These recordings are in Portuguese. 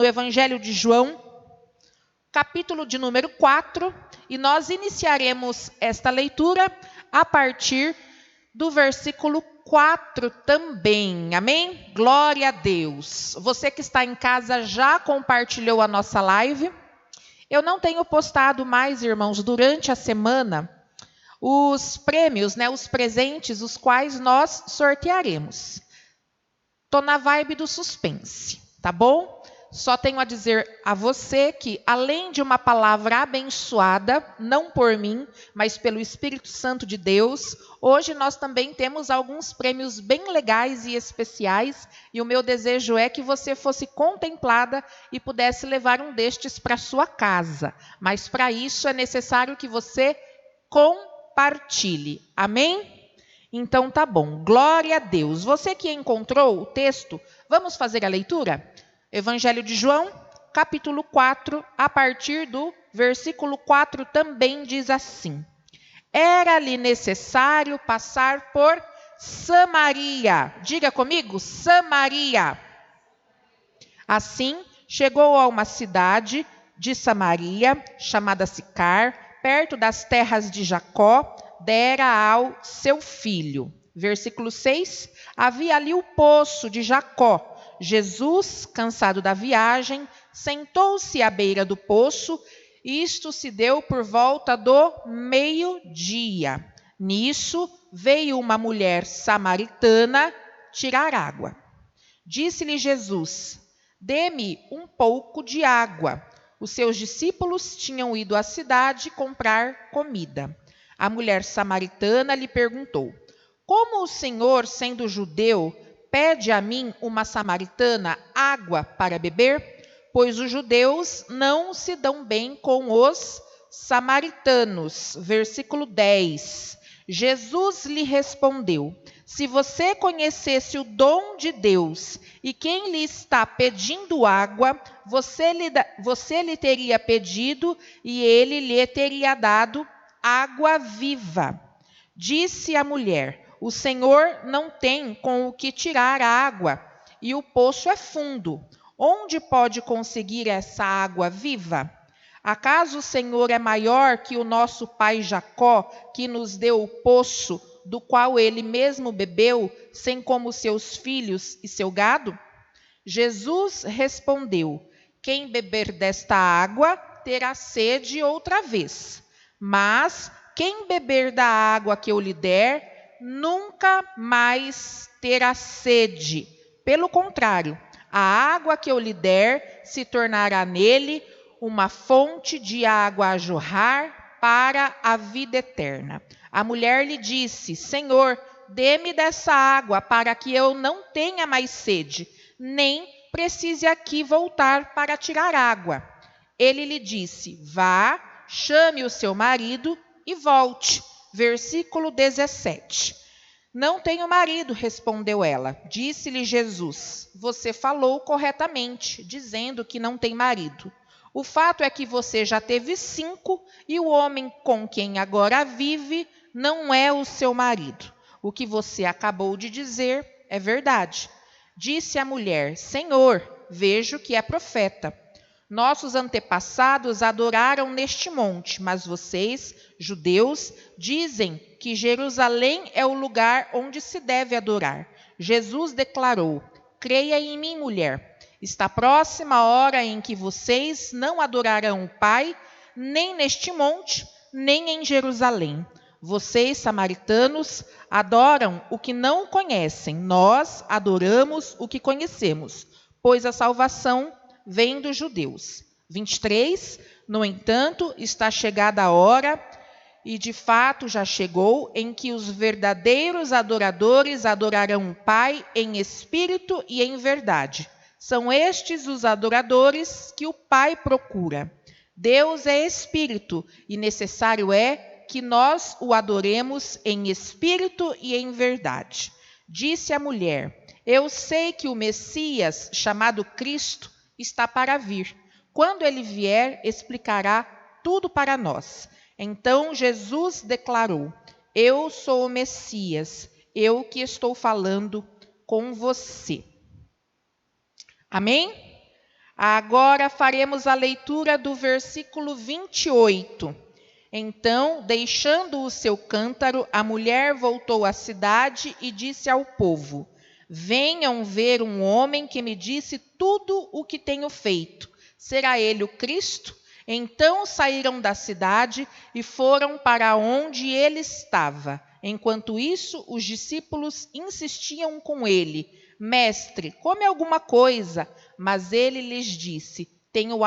no Evangelho de João, capítulo de número 4, e nós iniciaremos esta leitura a partir do versículo 4 também, amém? Glória a Deus. Você que está em casa já compartilhou a nossa live? Eu não tenho postado mais, irmãos, durante a semana, os prêmios, os presentes, os quais nós sortearemos. Estou na vibe do suspense, tá bom? Só tenho a dizer a você que, além de uma palavra abençoada, não por mim, mas pelo Espírito Santo de Deus, hoje nós também temos alguns prêmios bem legais e especiais, e o meu desejo é que você fosse contemplada e pudesse levar um destes para sua casa. Mas para isso é necessário que você compartilhe. Amém? Então tá bom, glória a Deus. Você que encontrou o texto, vamos fazer a leitura? Evangelho de João, capítulo 4, a partir do versículo 4 também diz assim: Era-lhe necessário passar por Samaria. Diga comigo, Samaria. Assim, chegou a uma cidade de Samaria, chamada Sicar, perto das terras de Jacó, dera ao seu filho. Versículo 6, havia ali o poço de Jacó. Jesus, cansado da viagem, sentou-se à beira do poço. Isto se deu por volta do meio-dia. Nisso veio uma mulher samaritana tirar água. Disse-lhe Jesus: Dê-me um pouco de água. Os seus discípulos tinham ido à cidade comprar comida. A mulher samaritana lhe perguntou: Como o Senhor, sendo judeu, pede a mim, uma samaritana, água para beber? Pois os judeus não se dão bem com os samaritanos. Versículo 10. Jesus lhe respondeu: Se você conhecesse o dom de Deus e quem lhe está pedindo água, você lhe teria pedido e ele lhe teria dado água viva. Disse a mulher: O Senhor não tem com o que tirar a água, e o poço é fundo. Onde pode conseguir essa água viva? Acaso o Senhor é maior que o nosso pai Jacó, que nos deu o poço, do qual ele mesmo bebeu, sem como seus filhos e seu gado? Jesus respondeu: Quem beber desta água terá sede outra vez. Mas quem beber da água que eu lhe der, nunca mais terá sede. Pelo contrário, a água que eu lhe der se tornará nele uma fonte de água a jorrar para a vida eterna. A mulher lhe disse: Senhor, dê-me dessa água para que eu não tenha mais sede, nem precise aqui voltar para tirar água. Ele lhe disse: Vá, chame o seu marido e volte. Versículo 17. Não tenho marido, respondeu ela. Disse-lhe Jesus: Você falou corretamente, dizendo que não tem marido. O fato é que você já teve 5 e o homem com quem agora vive não é o seu marido. O que você acabou de dizer é verdade. Disse a mulher: Senhor, vejo que é profeta. Nossos antepassados adoraram neste monte, mas vocês, judeus, dizem que Jerusalém é o lugar onde se deve adorar. Jesus declarou: Creia em mim, mulher. Está próxima a hora em que vocês não adorarão o Pai, nem neste monte, nem em Jerusalém. Vocês, samaritanos, adoram o que não conhecem. Nós adoramos o que conhecemos, pois a salvação vem dos judeus. 23. No entanto, está chegada a hora, e de fato já chegou, em que os verdadeiros adoradores adorarão o Pai em espírito e em verdade. São estes os adoradores que o Pai procura. Deus é espírito, e necessário é que nós o adoremos em espírito e em verdade. Disse a mulher: Eu sei que o Messias, chamado Cristo, está para vir. Quando ele vier, explicará tudo para nós. Então Jesus declarou: Eu sou o Messias, eu que estou falando com você. Amém? Agora faremos a leitura do versículo 28. Então, deixando o seu cântaro, a mulher voltou à cidade e disse ao povo: venham ver um homem que me disse tudo o que tenho feito. Será ele o Cristo? Então saíram da cidade e foram para onde ele estava. Enquanto isso, os discípulos insistiam com ele: Mestre, come alguma coisa. Mas ele lhes disse: Tenho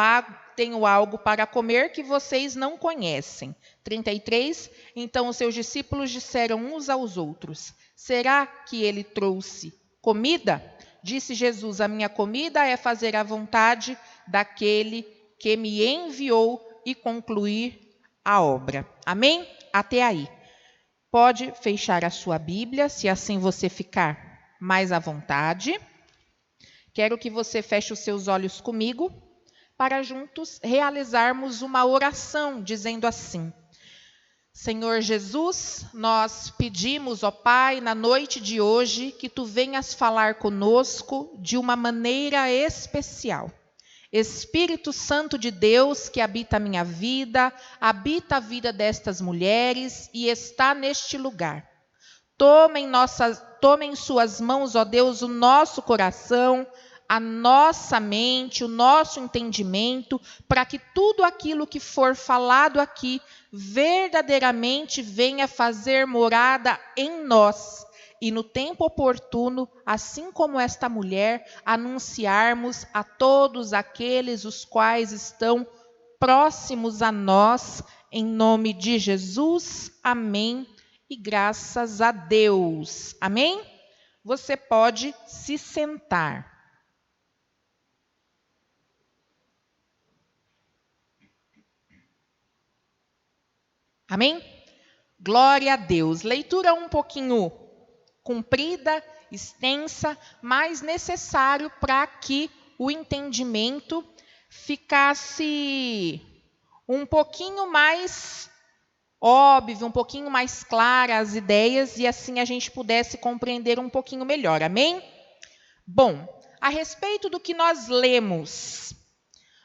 algo para comer que vocês não conhecem. 33. Então os seus discípulos disseram uns aos outros: Será que ele trouxe comida? Disse Jesus: A minha comida é fazer a vontade daquele que me enviou e concluir a obra. Amém? Até aí. Pode fechar a sua Bíblia, se assim você ficar mais à vontade. Quero que você feche os seus olhos comigo, para juntos realizarmos uma oração, dizendo assim: Senhor Jesus, nós pedimos, ó Pai, na noite de hoje, que Tu venhas falar conosco de uma maneira especial. Espírito Santo de Deus, que habita a minha vida, habita a vida destas mulheres e está neste lugar. Tome em suas mãos, ó Deus, o nosso coração, a nossa mente, o nosso entendimento, para que tudo aquilo que for falado aqui verdadeiramente venha fazer morada em nós. E no tempo oportuno, assim como esta mulher, anunciarmos a todos aqueles os quais estão próximos a nós, em nome de Jesus. Amém. E graças a Deus. Amém? Você pode se sentar. Amém? Glória a Deus. Leitura um pouquinho comprida, extensa, mas necessário para que o entendimento ficasse um pouquinho mais óbvio, um pouquinho mais clara as ideias e assim a gente pudesse compreender um pouquinho melhor. Amém? Bom, a respeito do que nós lemos,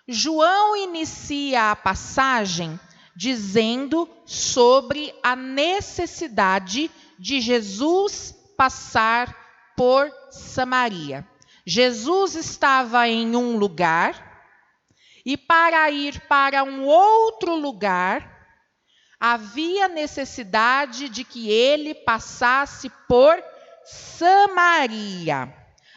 João inicia a passagem dizendo sobre a necessidade de Jesus passar por Samaria. Jesus estava em um lugar e para ir para um outro lugar, havia necessidade de que ele passasse por Samaria.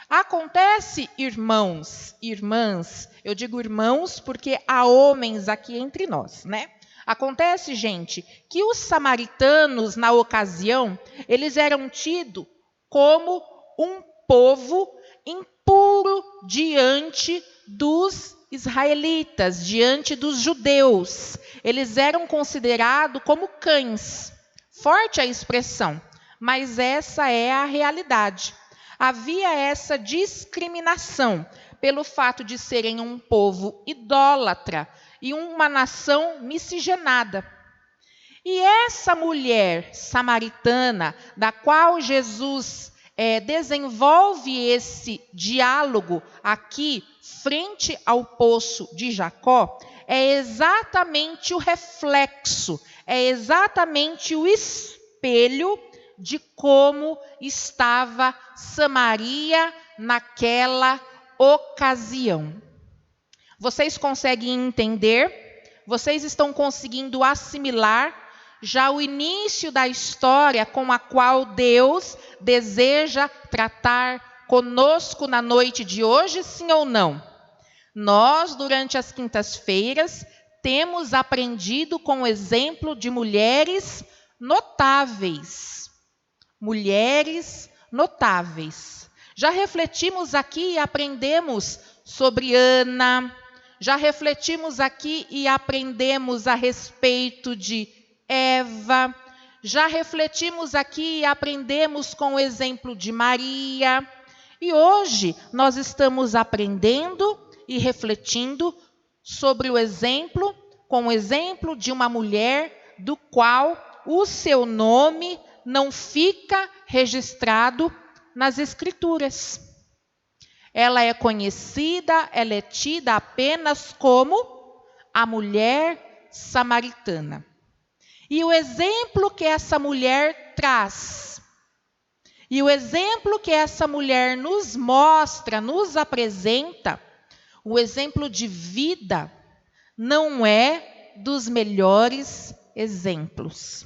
Acontece, irmãos, irmãs, eu digo irmãos porque há homens aqui entre nós, né? Acontece, gente, que os samaritanos, na ocasião, eles eram tidos como um povo impuro diante dos israelitas, diante dos judeus. Eles eram considerados como cães. Forte a expressão, mas essa é a realidade. Havia essa discriminação pelo fato de serem um povo idólatra e uma nação miscigenada. E essa mulher samaritana, da qual Jesus desenvolve esse diálogo aqui, frente ao poço de Jacó, é exatamente o reflexo, é exatamente o espelho de como estava Samaria naquela ocasião. Vocês conseguem entender? Vocês estão conseguindo assimilar já o início da história com a qual Deus deseja tratar conosco na noite de hoje, sim ou não? Nós, durante as quintas-feiras, temos aprendido com o exemplo de mulheres notáveis. Mulheres notáveis. Já refletimos aqui e aprendemos sobre Ana. Já refletimos aqui e aprendemos a respeito de Eva. Já refletimos aqui e aprendemos com o exemplo de Maria. E hoje nós estamos aprendendo e refletindo sobre o exemplo, com o exemplo de uma mulher do qual o seu nome não fica registrado nas Escrituras. Ela é conhecida, ela é tida apenas como a mulher samaritana. E o exemplo que essa mulher traz, e o exemplo que essa mulher nos mostra, nos apresenta, o exemplo de vida, não é dos melhores exemplos.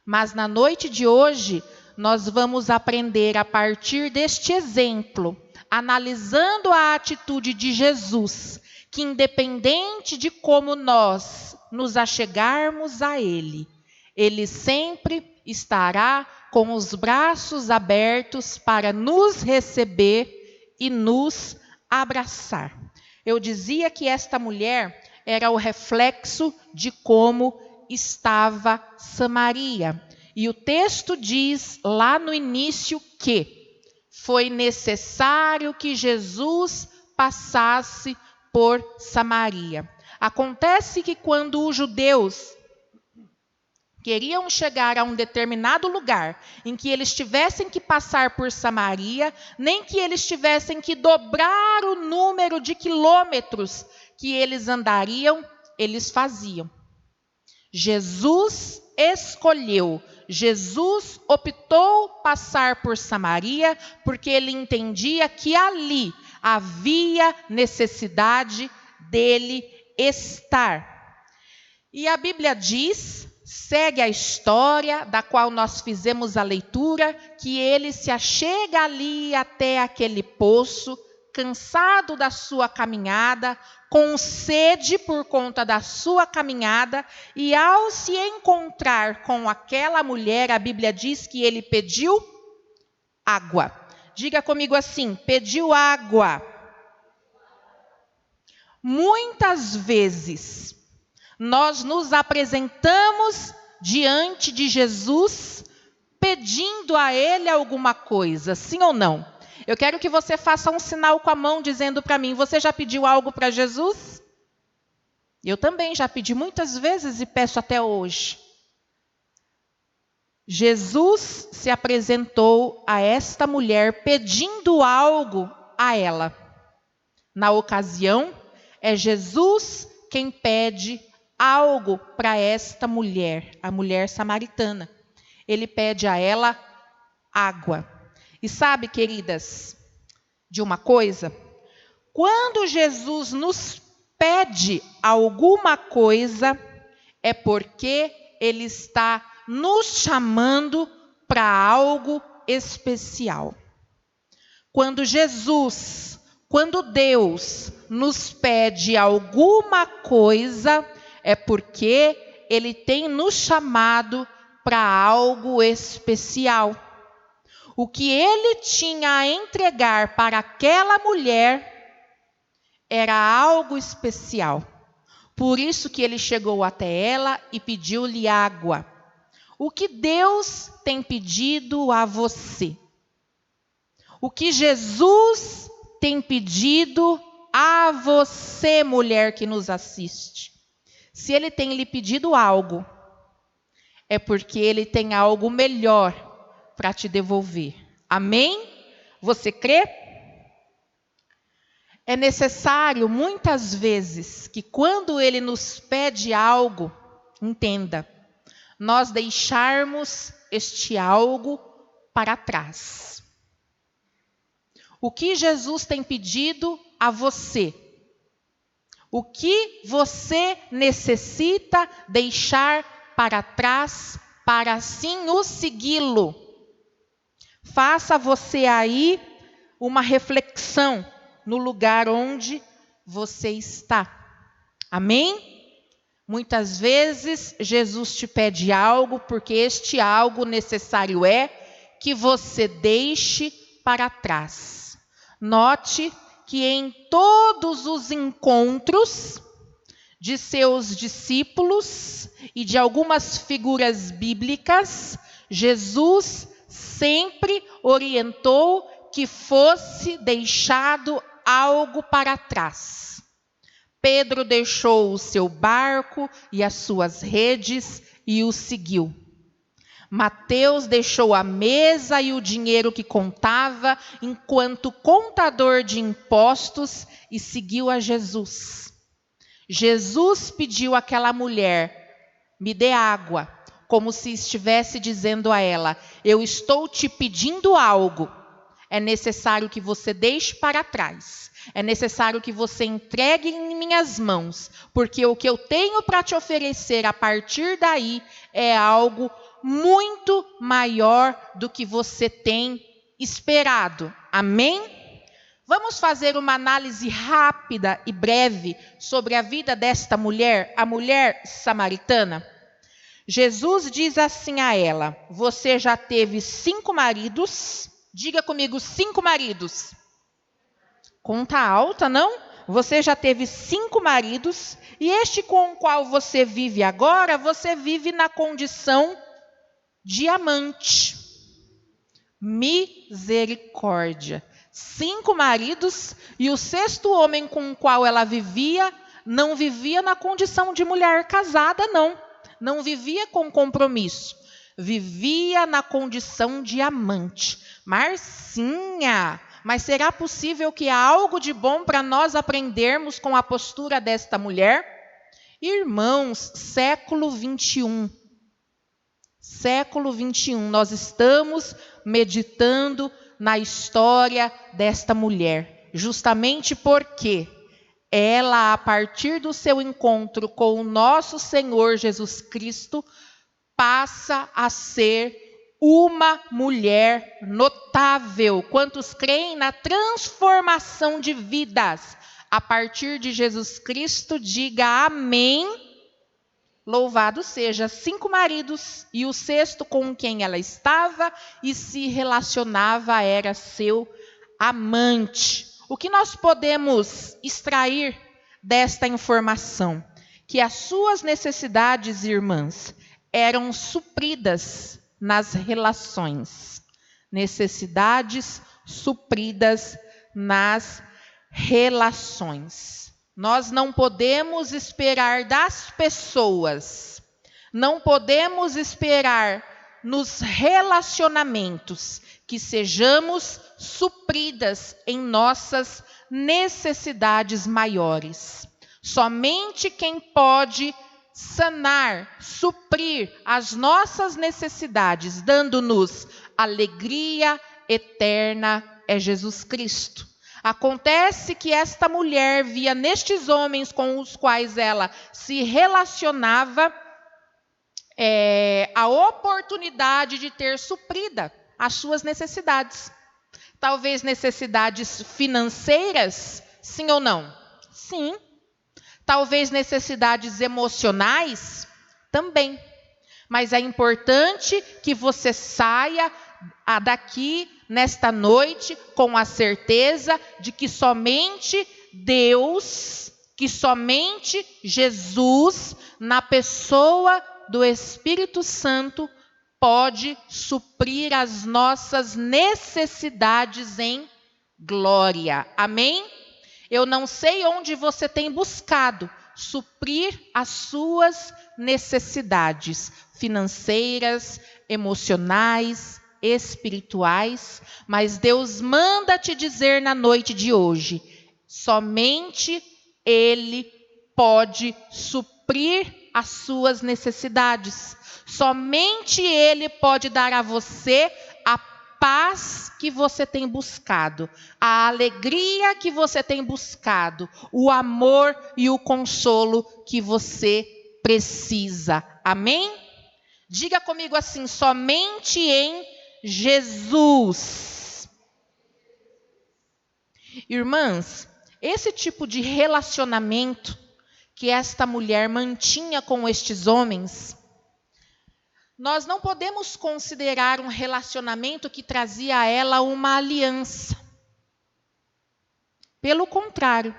Mas na noite de hoje, nós vamos aprender a partir deste exemplo, analisando a atitude de Jesus, que independente de como nós nos achegarmos a Ele, Ele sempre estará com os braços abertos para nos receber e nos abraçar. Eu dizia que esta mulher era o reflexo de como estava Samaria. E o texto diz lá no início que foi necessário que Jesus passasse por Samaria. Acontece que quando os judeus queriam chegar a um determinado lugar em que eles tivessem que passar por Samaria, nem que eles tivessem que dobrar o número de quilômetros que eles andariam, eles faziam. Jesus escolheu, Jesus optou passar por Samaria, porque ele entendia que ali havia necessidade dele estar. E a Bíblia diz, segue a história da qual nós fizemos a leitura, que ele se achega ali até aquele poço, cansado da sua caminhada, com sede por conta da sua caminhada, e ao se encontrar com aquela mulher, a Bíblia diz que ele pediu água. Diga comigo assim, pediu água. Muitas vezes nós nos apresentamos diante de Jesus pedindo a Ele alguma coisa, sim ou não? Eu quero que você faça um sinal com a mão dizendo para mim, você já pediu algo para Jesus? Eu também já pedi muitas vezes e peço até hoje. Jesus se apresentou a esta mulher pedindo algo a ela. Na ocasião, é Jesus quem pede algo para esta mulher, a mulher samaritana. Ele pede a ela água. E sabe, queridas, de uma coisa? Quando Jesus nos pede alguma coisa, é porque Ele está nos chamando para algo especial. Quando Deus nos pede alguma coisa, é porque Ele tem nos chamado para algo especial. O que Ele tinha a entregar para aquela mulher era algo especial. Por isso que Ele chegou até ela e pediu-lhe água. O que Deus tem pedido a você? O que Jesus tem pedido a você, mulher que nos assiste? Se Ele tem lhe pedido algo, é porque Ele tem algo melhor para te devolver. Amém? Você crê? É necessário, muitas vezes, que quando Ele nos pede algo, entenda, nós deixarmos este algo para trás. O que Jesus tem pedido a você? O que você necessita deixar para trás para assim o segui-lo? Faça você aí uma reflexão no lugar onde você está. Amém? Muitas vezes Jesus te pede algo porque este algo necessário é que você deixe para trás. Note que em todos os encontros de seus discípulos e de algumas figuras bíblicas, Jesus sempre orientou que fosse deixado algo para trás. Pedro deixou o seu barco e as suas redes e o seguiu. Mateus deixou a mesa e o dinheiro que contava enquanto contador de impostos e seguiu a Jesus. Jesus pediu àquela mulher: me dê água, como se estivesse dizendo a ela: eu estou te pedindo algo. É necessário que você deixe para trás. É necessário que você entregue em minhas mãos, porque o que eu tenho para te oferecer a partir daí é algo muito maior do que você tem esperado. Amém? Vamos fazer uma análise rápida e breve sobre a vida desta mulher, a mulher samaritana. Jesus diz assim a ela: você já teve 5 maridos? Diga comigo, 5 maridos. Conta alta, não? Você já teve 5 maridos, e este com o qual você vive agora, você vive na condição de amante. Misericórdia. 5 maridos, e o 6º homem com o qual ela vivia, não vivia na condição de mulher casada, não. Não vivia com compromisso. Vivia na condição de amante. Marcinha, mas será possível que há algo de bom para nós aprendermos com a postura desta mulher? Irmãos, século 21. Século 21, nós estamos meditando na história desta mulher. Justamente porque ela, a partir do seu encontro com o nosso Senhor Jesus Cristo, passa a ser uma mulher notável. Quantos creem na transformação de vidas a partir de Jesus Cristo, diga amém. Louvado seja. 5 maridos, e o 6º com quem ela estava e se relacionava era seu amante. O que nós podemos extrair desta informação? Que as suas necessidades, irmãs, eram supridas nas relações. Necessidades supridas nas relações. Nós não podemos esperar das pessoas, não podemos esperar nos relacionamentos que sejamos supridas em nossas necessidades maiores. Somente quem pode sanar, suprir as nossas necessidades, dando-nos alegria eterna, é Jesus Cristo. Acontece que esta mulher via nestes homens com os quais ela se relacionava a oportunidade de ter suprida as suas necessidades. Talvez necessidades financeiras, sim ou não? Sim. Talvez necessidades emocionais, também. Mas é importante que você saia daqui nesta noite com a certeza de que somente Deus, que somente Jesus, na pessoa do Espírito Santo, pode suprir as nossas necessidades em glória. Amém? Eu não sei onde você tem buscado suprir as suas necessidades financeiras, emocionais, espirituais, mas Deus manda te dizer na noite de hoje: somente Ele pode suprir as suas necessidades. Somente Ele pode dar a você a paz que você tem buscado, a alegria que você tem buscado, o amor e o consolo que você precisa. Amém? Diga comigo assim: somente em Jesus. Irmãs, esse tipo de relacionamento que esta mulher mantinha com estes homens, nós não podemos considerar um relacionamento que trazia a ela uma aliança. Pelo contrário,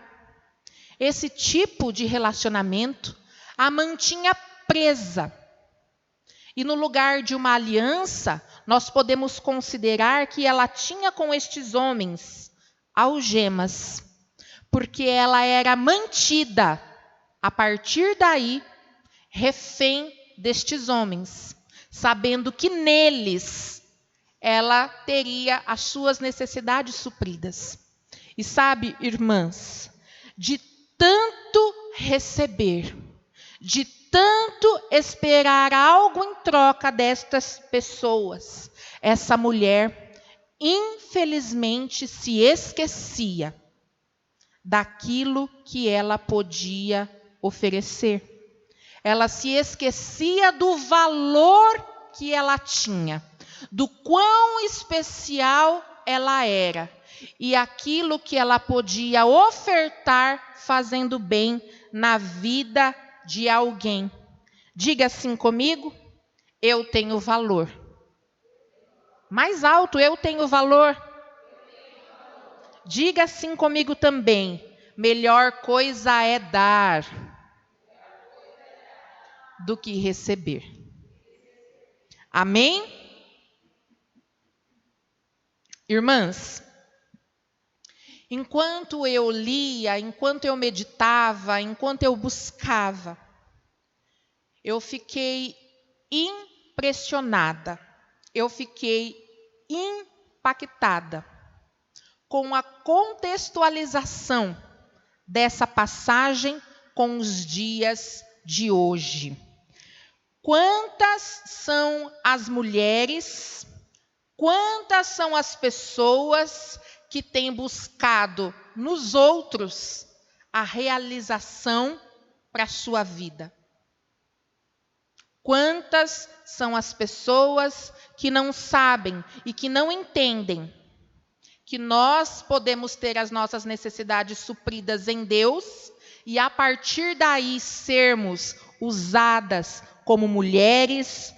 esse tipo de relacionamento a mantinha presa. E no lugar de uma aliança, nós podemos considerar que ela tinha com estes homens algemas, porque ela era mantida, a partir daí, refém destes homens. sabendo que neles ela teria as suas necessidades supridas. E sabe, irmãs, de tanto receber, de tanto esperar algo em troca destas pessoas, essa mulher, infelizmente, se esquecia daquilo que ela podia oferecer. Ela se esquecia do valor que ela tinha, do quão especial ela era e aquilo que ela podia ofertar fazendo bem na vida de alguém. Diga assim comigo: eu tenho valor. Mais alto, eu tenho valor. Diga assim comigo também: melhor coisa é dar do que receber. Amém? Irmãs, enquanto eu lia, enquanto eu meditava, enquanto eu buscava, eu fiquei impressionada, eu fiquei impactada com a contextualização dessa passagem com os dias de hoje. Quantas são as mulheres, quantas são as pessoas que têm buscado nos outros a realização para a sua vida? Quantas são as pessoas que não sabem e que não entendem que nós podemos ter as nossas necessidades supridas em Deus e a partir daí sermos usadas como mulheres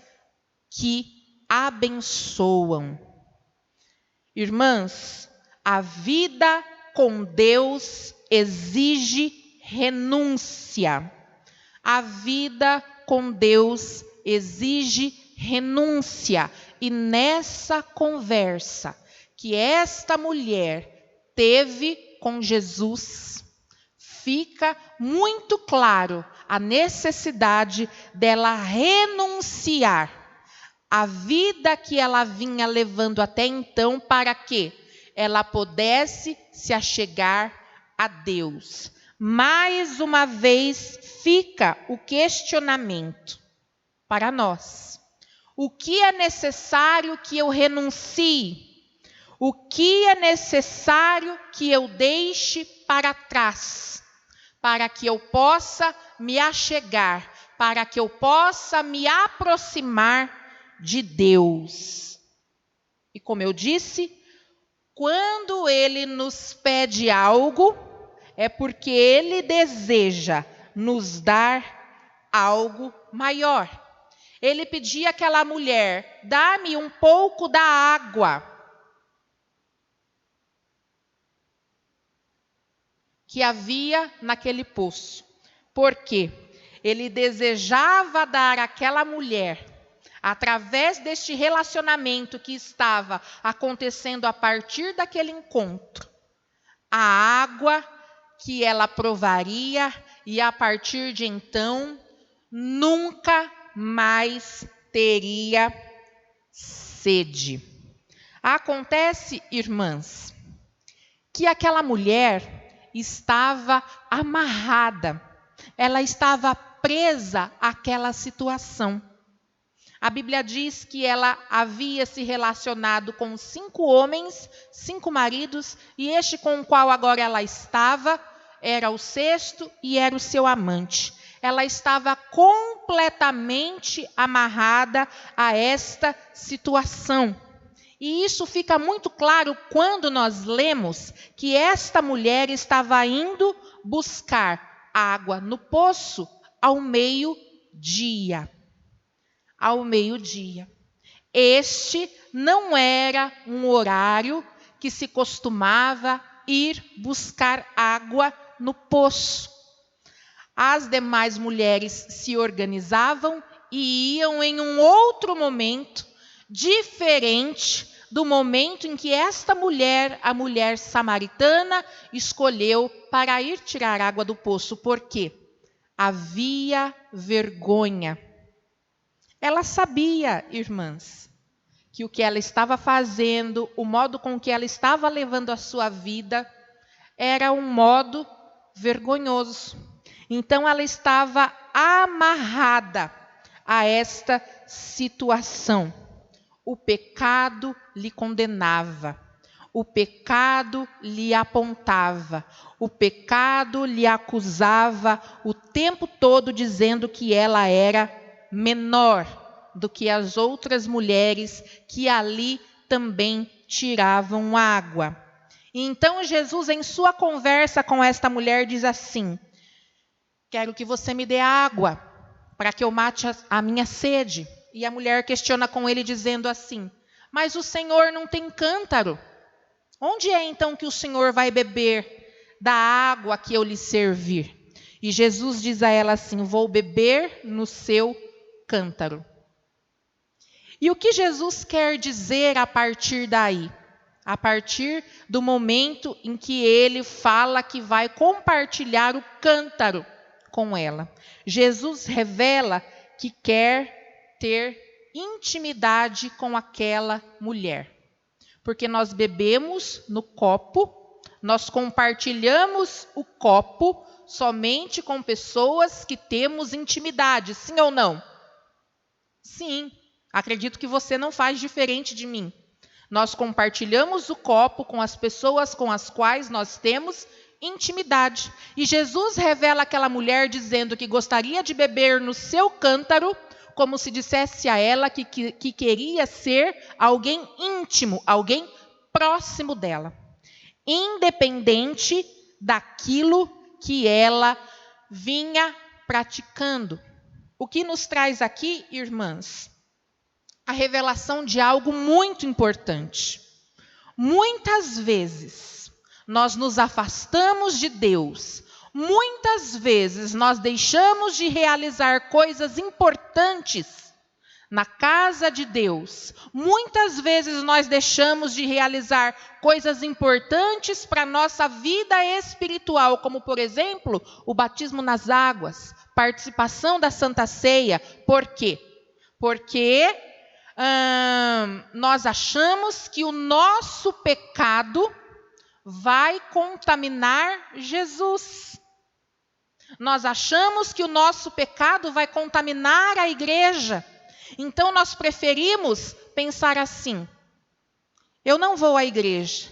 que abençoam. Irmãs, a vida com Deus exige renúncia. A vida com Deus exige renúncia. E nessa conversa que esta mulher teve com Jesus, fica muito claro a necessidade dela renunciar à vida que ela vinha levando até então para que ela pudesse se achegar a Deus. Mais uma vez fica o questionamento para nós. O que é necessário que eu renuncie? O que é necessário que eu deixe para trás, para que eu possa me achegar, para que eu possa me aproximar de Deus? E como eu disse, quando Ele nos pede algo, é porque Ele deseja nos dar algo maior. Ele pedia àquela mulher: dá-me um pouco da água que havia naquele poço. Por quê? Ele desejava dar àquela mulher, através deste relacionamento que estava acontecendo a partir daquele encontro, a água que ela provaria e a partir de então nunca mais teria sede. Acontece, irmãs, que aquela mulher estava amarrada, ela estava presa àquela situação. A Bíblia diz que ela havia se relacionado com 5 homens, 5 maridos, e este com o qual agora ela estava era o 6º e era o seu amante. Ela estava completamente amarrada a esta situação. E isso fica muito claro quando nós lemos que esta mulher estava indo buscar água no poço ao meio-dia. Ao meio-dia. Este não era um horário que se costumava ir buscar água no poço. As demais mulheres se organizavam e iam em um outro momento, diferente do momento em que esta mulher, a mulher samaritana, escolheu para ir tirar água do poço. Por quê? Havia vergonha. Ela sabia, irmãs, que o que ela estava fazendo, o modo com que ela estava levando a sua vida, era um modo vergonhoso. Então ela estava amarrada a esta situação. O pecado lhe condenava, o pecado lhe apontava, o pecado lhe acusava o tempo todo, dizendo que ela era menor do que as outras mulheres que ali também tiravam água. E então Jesus, em sua conversa com esta mulher, diz assim: quero que você me dê água para que eu mate a minha sede. E a mulher questiona com ele, dizendo assim: mas o Senhor não tem cântaro. Onde é então que o Senhor vai beber da água que eu lhe servir? E Jesus diz a ela assim: vou beber no seu cântaro. E o que Jesus quer dizer a partir daí? A partir do momento em que ele fala que vai compartilhar o cântaro com ela. Jesus revela que quer ter intimidade com aquela mulher. Porque nós bebemos no copo, nós compartilhamos o copo somente com pessoas que temos intimidade, sim ou não? Sim, acredito que você não faz diferente de mim. Nós compartilhamos o copo com as pessoas com as quais nós temos intimidade. E Jesus revela àquela mulher dizendo que gostaria de beber no seu cântaro, como se dissesse a ela que queria ser alguém íntimo, alguém próximo dela, independente daquilo que ela vinha praticando. O que nos traz aqui, irmãs, a revelação de algo muito importante. Muitas vezes nós nos afastamos de Deus, muitas vezes nós deixamos de realizar coisas importantes na casa de Deus, muitas vezes nós deixamos de realizar coisas importantes para a nossa vida espiritual, como por exemplo, o batismo nas águas, participação da Santa Ceia. Por quê? Porque nós achamos que o nosso pecado vai contaminar Jesus. Nós achamos que o nosso pecado vai contaminar a igreja. Então nós preferimos pensar assim: eu não vou à igreja,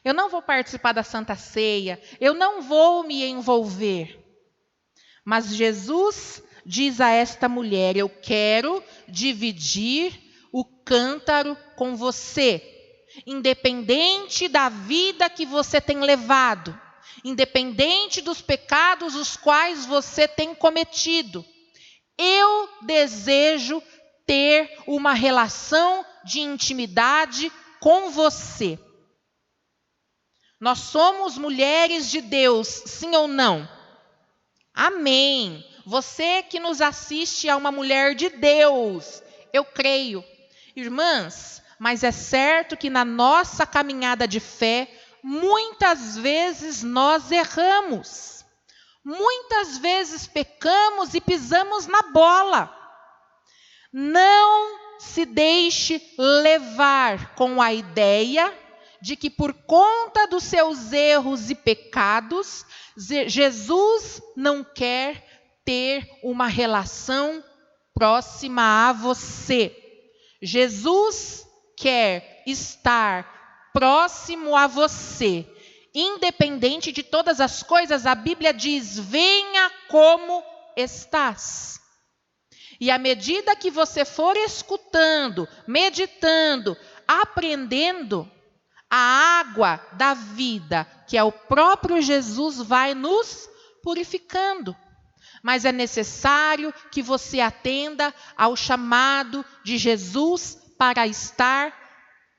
eu não vou participar da Santa Ceia, eu não vou me envolver. Mas Jesus diz a esta mulher: eu quero dividir o cântaro com você, independente da vida que você tem levado, independente dos pecados os quais você tem cometido. Eu desejo ter uma relação de intimidade com você. Nós somos mulheres de Deus, sim ou não? Amém. Você que nos assiste é uma mulher de Deus, eu creio. Irmãs, mas é certo que na nossa caminhada de fé, muitas vezes nós erramos. Muitas vezes pecamos e pisamos na bola. Não se deixe levar com a ideia de que por conta dos seus erros e pecados, Jesus não quer ter uma relação próxima a você. Jesus quer estar próximo a você. Independente de todas as coisas, a Bíblia diz: venha como estás. E à medida que você for escutando, meditando, aprendendo, a água da vida, que é o próprio Jesus, vai nos purificando. Mas é necessário que você atenda ao chamado de Jesus para estar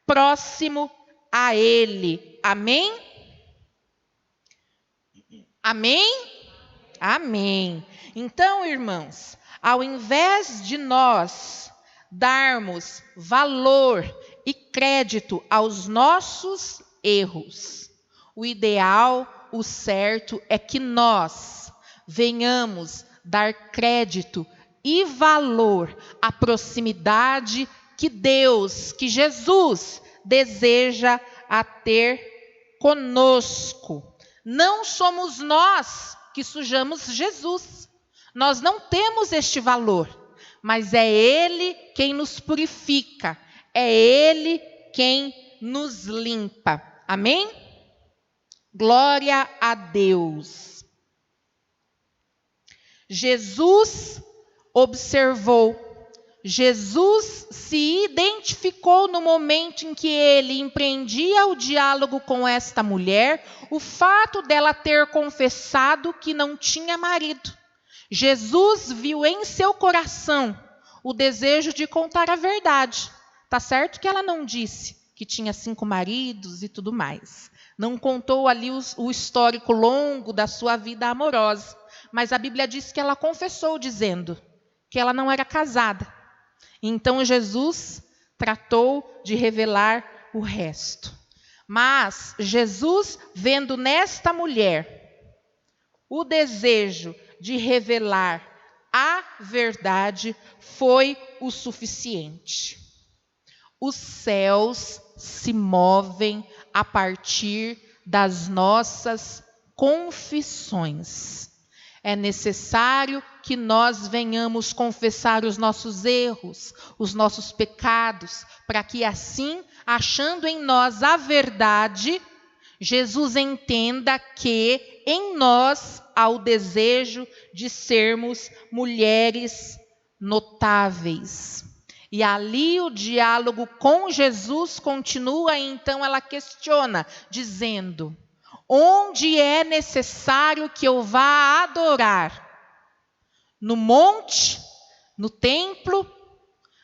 próximo a Ele. Amém? Amém? Amém. Então, irmãos, ao invés de nós darmos valor e crédito aos nossos erros, o ideal, o certo é que nós venhamos dar crédito e valor à proximidade que Deus, que Jesus deseja a ter conosco. Não somos nós que sujamos Jesus. Nós não temos este valor, mas é Ele quem nos purifica, é Ele quem nos limpa. Amém? Glória a Deus. Jesus observou, Jesus se identificou no momento em que ele empreendia o diálogo com esta mulher, o fato dela ter confessado que não tinha marido. Jesus viu em seu coração o desejo de contar a verdade. Tá certo que ela não disse que tinha 5 maridos e tudo mais. Não contou ali o histórico longo da sua vida amorosa. Mas a Bíblia diz que ela confessou dizendo que ela não era casada. Então Jesus tratou de revelar o resto. Mas Jesus, vendo nesta mulher o desejo de revelar a verdade, foi o suficiente. Os céus se movem a partir das nossas confissões. É necessário que nós venhamos confessar os nossos erros, os nossos pecados, para que assim, achando em nós a verdade, Jesus entenda que em nós há o desejo de sermos mulheres notáveis. E ali o diálogo com Jesus continua, e então ela questiona, dizendo: onde é necessário que eu vá adorar? No monte? No templo?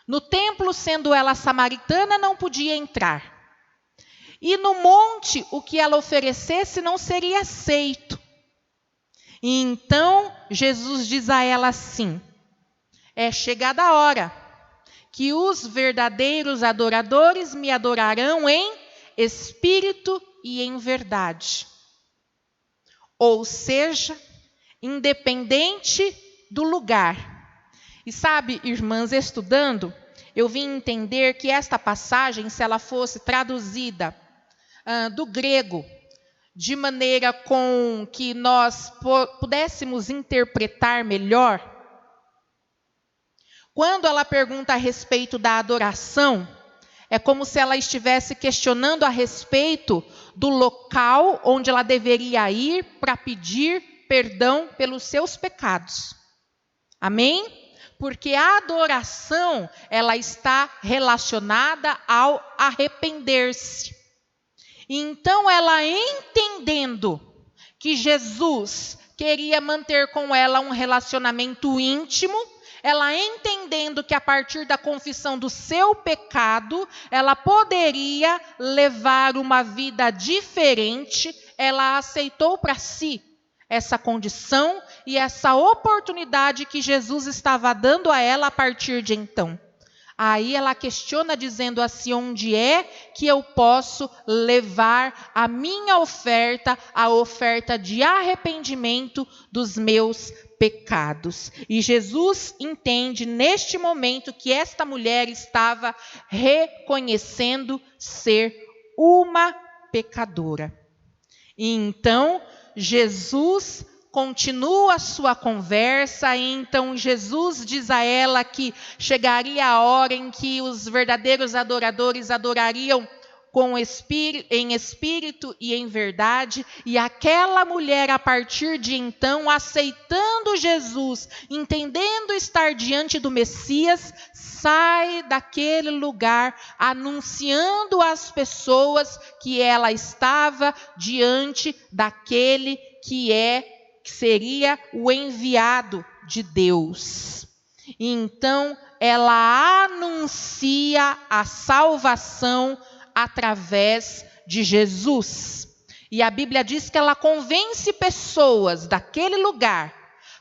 No templo, sendo ela samaritana, não podia entrar. E no monte, o que ela oferecesse não seria aceito. E então, Jesus diz a ela assim: é chegada a hora que os verdadeiros adoradores me adorarão em espírito e em verdade. Ou seja, independente do lugar. E sabe, irmãs, estudando, eu vim entender que esta passagem, se ela fosse traduzida do grego, de maneira com que nós pudéssemos interpretar melhor, quando ela pergunta a respeito da adoração, é como se ela estivesse questionando a respeito do local onde ela deveria ir para pedir perdão pelos seus pecados. Amém? Porque a adoração, ela está relacionada ao arrepender-se. Então, ela entendendo que Jesus queria manter com ela um relacionamento íntimo, ela entendendo que a partir da confissão do seu pecado, ela poderia levar uma vida diferente, ela aceitou para si essa condição e essa oportunidade que Jesus estava dando a ela a partir de então. Aí ela questiona dizendo assim: onde é que eu posso levar a minha oferta, a oferta de arrependimento dos meus pecados? E Jesus entende neste momento que esta mulher estava reconhecendo ser uma pecadora. E então Jesus continua a sua conversa, e então Jesus diz a ela que chegaria a hora em que os verdadeiros adoradores adorariam em espírito e em verdade, e aquela mulher, a partir de então, aceitando Jesus, entendendo estar diante do Messias, sai daquele lugar anunciando às pessoas que ela estava diante daquele que seria o enviado de Deus. Então, ela anuncia a salvação através de Jesus. E a Bíblia diz que ela convence pessoas daquele lugar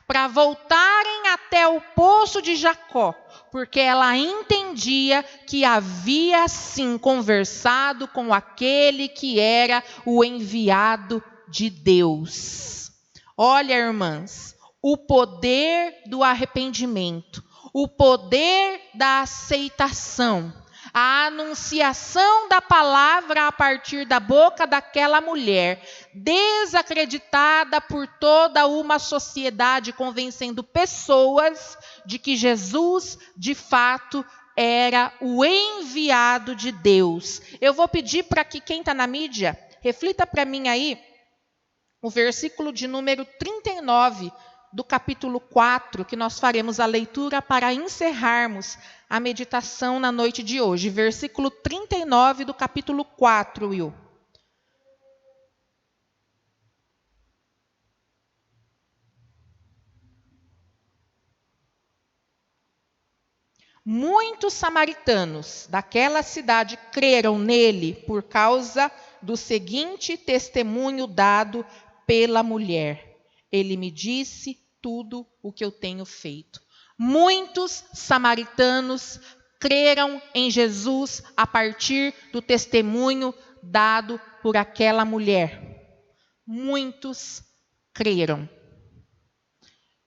para voltarem até o poço de Jacó, porque ela entendia que havia sim conversado com aquele que era o enviado de Deus. Olha, irmãs, o poder do arrependimento, o poder da aceitação, a anunciação da palavra a partir da boca daquela mulher, desacreditada por toda uma sociedade, convencendo pessoas de que Jesus, de fato, era o enviado de Deus. Eu vou pedir para que quem está na mídia, reflita para mim aí o versículo de número 39 do capítulo 4, que nós faremos a leitura para encerrarmos a meditação na noite de hoje. Versículo 39 do capítulo 4, Will. Muitos samaritanos daquela cidade creram nele por causa do seguinte testemunho dado pela mulher. Ele me disse tudo o que eu tenho feito. Muitos samaritanos creram em Jesus a partir do testemunho dado por aquela mulher. Muitos creram.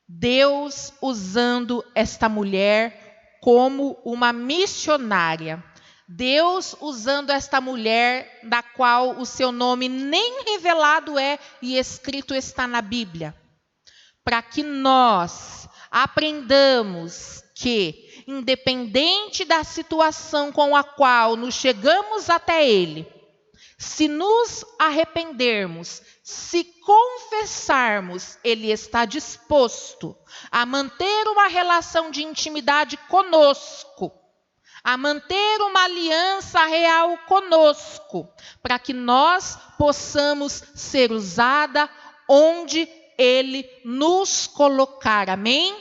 Deus usando esta mulher como uma missionária. Deus usando esta mulher, da qual o seu nome nem revelado é e escrito está na Bíblia, para que nós aprendamos que, independente da situação com a qual nos chegamos até Ele, se nos arrependermos, se confessarmos, Ele está disposto a manter uma relação de intimidade conosco, a manter uma aliança real conosco, para que nós possamos ser usada onde Ele nos colocar. Amém?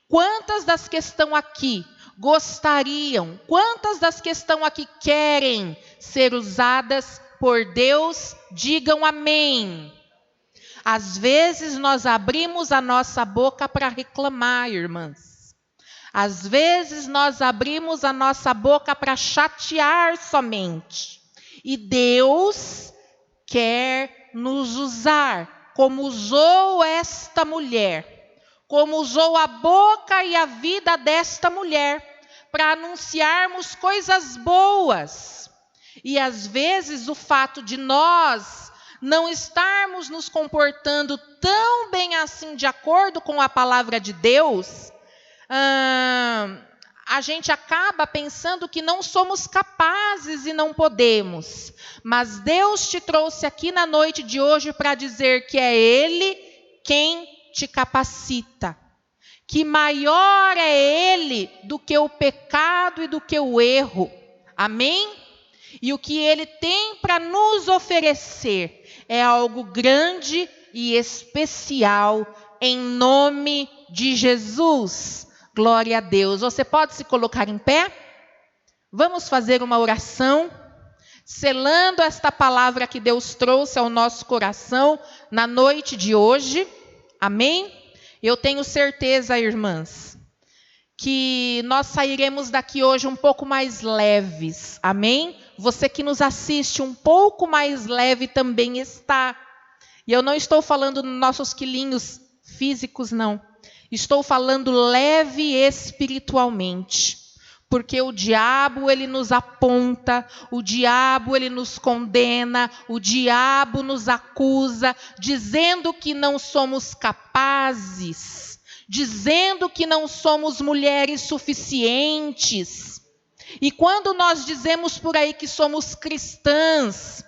Quantas das que estão aqui gostariam, quantas das que estão aqui querem ser usadas por Deus? Digam amém. Às vezes nós abrimos a nossa boca para reclamar, irmãs. Às vezes nós abrimos a nossa boca para chatear somente. E Deus quer nos usar, como usou esta mulher, como usou a boca e a vida desta mulher, para anunciarmos coisas boas. E às vezes o fato de nós não estarmos nos comportando tão bem assim de acordo com a palavra de Deus, a gente acaba pensando que não somos capazes e não podemos. Mas Deus te trouxe aqui na noite de hoje para dizer que é Ele quem te capacita, que maior é Ele do que o pecado e do que o erro. Amém? E o que Ele tem para nos oferecer é algo grande e especial, em nome de Jesus. Glória a Deus. Você pode se colocar em pé? Vamos fazer uma oração, selando esta palavra que Deus trouxe ao nosso coração na noite de hoje. Amém? Eu tenho certeza, irmãs, que nós sairemos daqui hoje um pouco mais leves. Amém? Você que nos assiste um pouco mais leve também está. E eu não estou falando nos nossos quilinhos físicos, não. Estou falando leve espiritualmente. Porque o diabo, ele nos aponta, o diabo, ele nos condena, o diabo nos acusa, dizendo que não somos capazes, dizendo que não somos mulheres suficientes. E quando nós dizemos por aí que somos cristãs,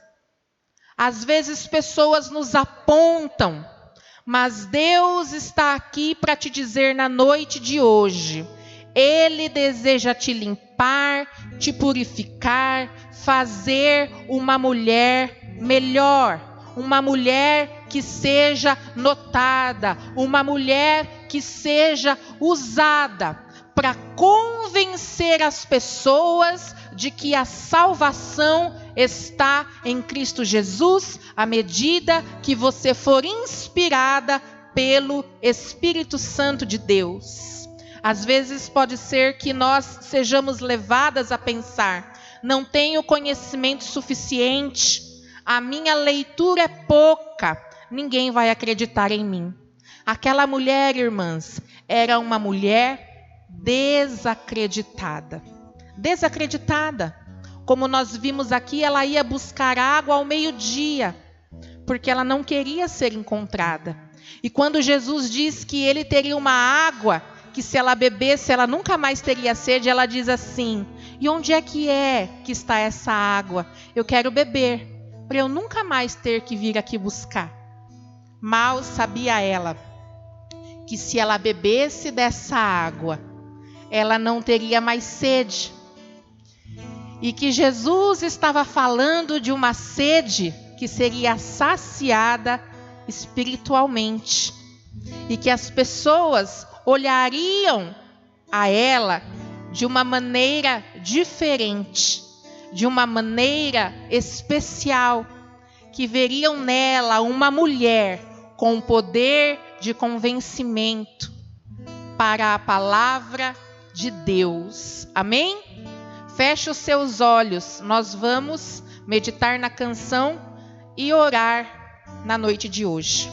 às vezes pessoas nos apontam, mas Deus está aqui para te dizer na noite de hoje, Ele deseja te limpar, te purificar, fazer uma mulher melhor, uma mulher que seja notada, uma mulher que seja usada para convencer as pessoas de que a salvação está em Cristo Jesus, à medida que você for inspirada pelo Espírito Santo de Deus. Às vezes pode ser que nós sejamos levadas a pensar, não tenho conhecimento suficiente, a minha leitura é pouca, ninguém vai acreditar em mim. Aquela mulher, irmãs, era uma mulher desacreditada. Desacreditada. Como nós vimos aqui, ela ia buscar água ao meio-dia, porque ela não queria ser encontrada. E quando Jesus diz que ele teria uma água, que se ela bebesse, ela nunca mais teria sede, ela diz assim: e onde é que está essa água? Eu quero beber, para eu nunca mais ter que vir aqui buscar. Mal sabia ela que se ela bebesse dessa água, ela não teria mais sede. E que Jesus estava falando de uma sede que seria saciada espiritualmente. E que as pessoas olhariam a ela de uma maneira diferente, de uma maneira especial, que veriam nela uma mulher com poder de convencimento para a palavra de Deus. Amém? Feche os seus olhos, nós vamos meditar na canção e orar na noite de hoje.